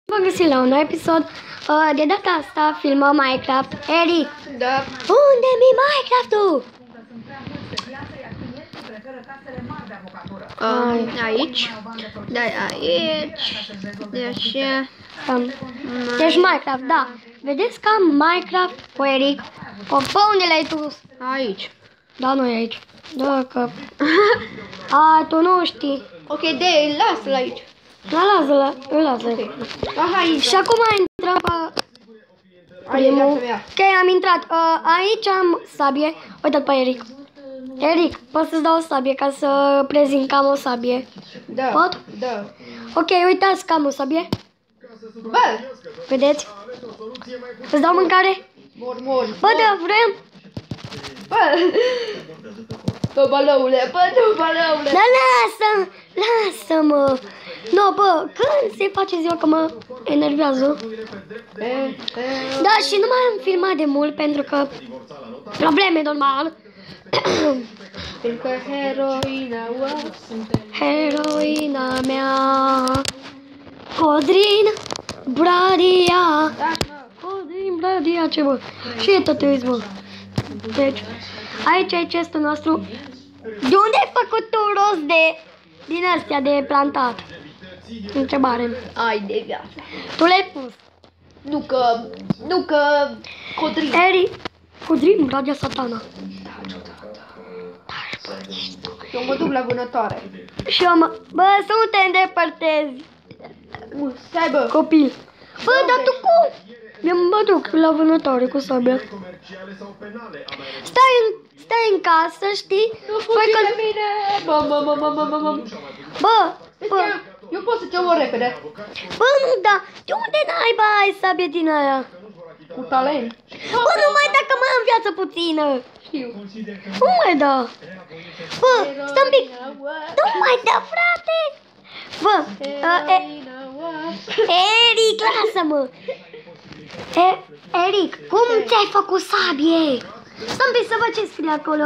Vă găsim la un nou episod. De data asta filmăm Minecraft. Eric, Da. unde mi Minecraft-ul? Aici. Da, aici. Deci. Deci Minecraft, da. Vedeți că am Minecraft cu Eric. Pe unde l-ai tu? Aici. Da, nu e aici. Da, că... tu nu știi. Ok, de lasă-l aici. Da, lasă-l, îl lasă. Ok. Aha, aici. Și acum intrăm pe Aici, primul. viața mea. Ok, am intrat. Aici am sabie. Uite-l pe Eric. Eric, pot să-ți dau o sabie ca să prezint că am o sabie. Da. Pot? Da. Ok, uitați că am o sabie. Bă! Vedeți? Îți dau mâncare? Mor. Bă, da, vrem. Bă! Bă, balăule, Da, lasă-mă. Nu, bă, când se face ziua că mă enervează? Da, și nu mai am filmat de mult pentru că probleme, normal. Pentru că Heroina mea, Codrin Bradia. Codrin Bradia, ce bă? Și e tot uiți, bă. Deci, aici e chestul nostru. De unde ai făcut tu rost din astea de plantat? Întrebare. Ai de viață. Tu le-ai pus. Nu că Codrin. Eri, Codrin Bradia Satana. Eu mă duc la vânătoare. Și eu mă... Bă, să nu te îndepărtezi, Stai, bă. copil. Bă, dar tu cum? Eu mă duc la vânătoare cu sabia. Stai în casă, știi? Nu fugi de mine. Bă, Eu pot să te omor repede. bă, nu, da. De unde naiba ai sabie din aia? Cu talent. Bă, numai dacă mai am viață puțină. Știu. Nu mai da. Bă, stai un pic. Nu mai da, frate. Bă, Eric, lasă-mă. Eric, cum ți-ai făcut sabie? Stai un pic să văd ce scrie acolo.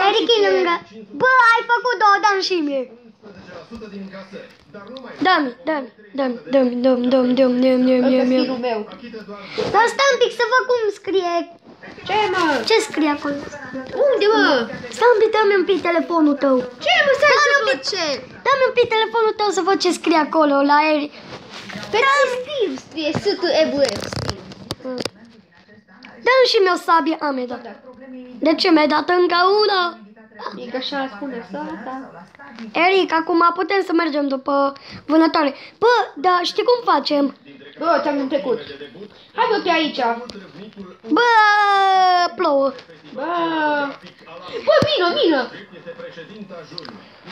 Eric e lângă. Bă, ai făcut două, dă-mi și mie. Dă-mi. Ăsta stilul meu. Dar stai un pic să văd cum scrie. Ce, mă? Ce scrie acolo? Unde, mă? Stai un pic, dă-mi un pic telefonul tău. Ce, mă, stai să văd ce? Dă-mi un pic telefonul tău să văd ce scrie acolo la Eric. Pe Steve scrie S-T-E-V-F. Dă-mi și mie o sabie. Mi-ai dat. De ce mi-ai dat încă una? E că așa spune asta. Eric, acum putem să mergem după vânătoare. Bă, da, știi cum facem? Bă, ți-am întrecut. Hai, bă, pe aici. Bă, plouă. Bă, mină.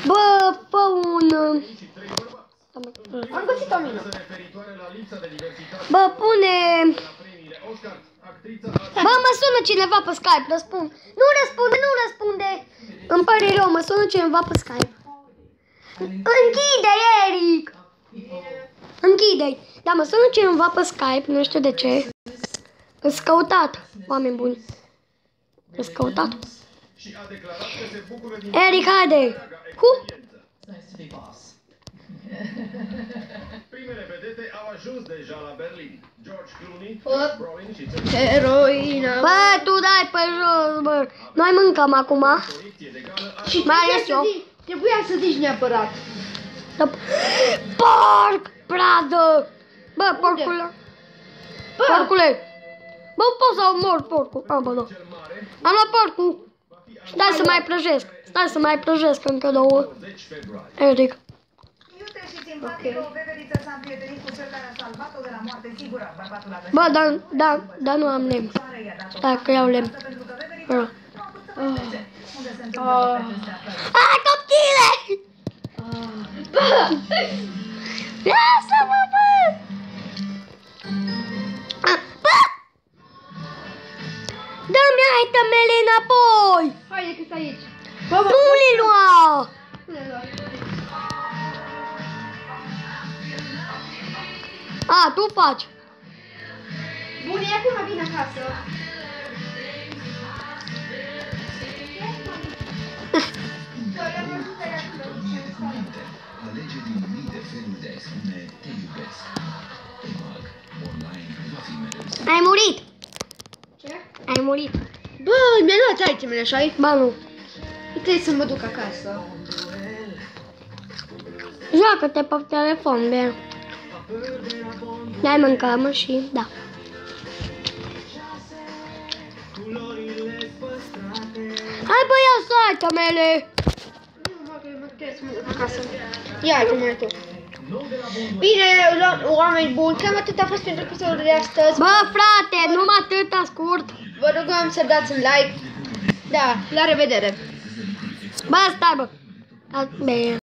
Bă, fă un... Am găsit o mină. Bă, pune... Bă, mă sună cineva pe Skype, răspund. Nu răspunde. Îmi pare rău, mă sună cineva pe Skype. Închide, Eric! Închide-i. Da, mă sună cineva pe Skype, nu știu de ce. Îți căutat, oameni buni. Îți căutat. Eric, haide! Cum? Primele vedete au ajuns deja la Berlin. George Clooney, Brolin și Heroina. Bă, tu dai pe jos, bă. Noi mâncăm acum. Și mai ales eu. Trebuia să zici neapărat. Porc, pradă! Bă, porcule. Porcule. Bă, pot să mor porcul. Bă, da. Am luat porcul. Stai să mai prăjesc încă două. Eric. Bă, dar nu am lemn. Stai că iau lemn. Coptile! Lasă-mă, bă! Bă! Dă-mi itemele înapoi! Haide că stai aici. Nu le lua! Tu faci. Bun, e acum vin acasă. Alege din mii de feluri de a-i spune te iubesc. Ai murit. Ce? Ai murit. Bă, mi-a luat itemele, așa-i? Ba nu. Trebuie să mă duc acasă. Joacă-te pe telefon, bine. Dai mâncăm și da. Hai bă, ia să itemele. Nu, mă, că mă trebuie să mă duc acasă. Ia itemele tu. Bine, oameni buni, cam atât a fost pentru episodul de astăzi. Bă, frate, numai atâta scurt. Vă rugăm să dați un like. Da, la revedere. Bă, stai bă. Bine.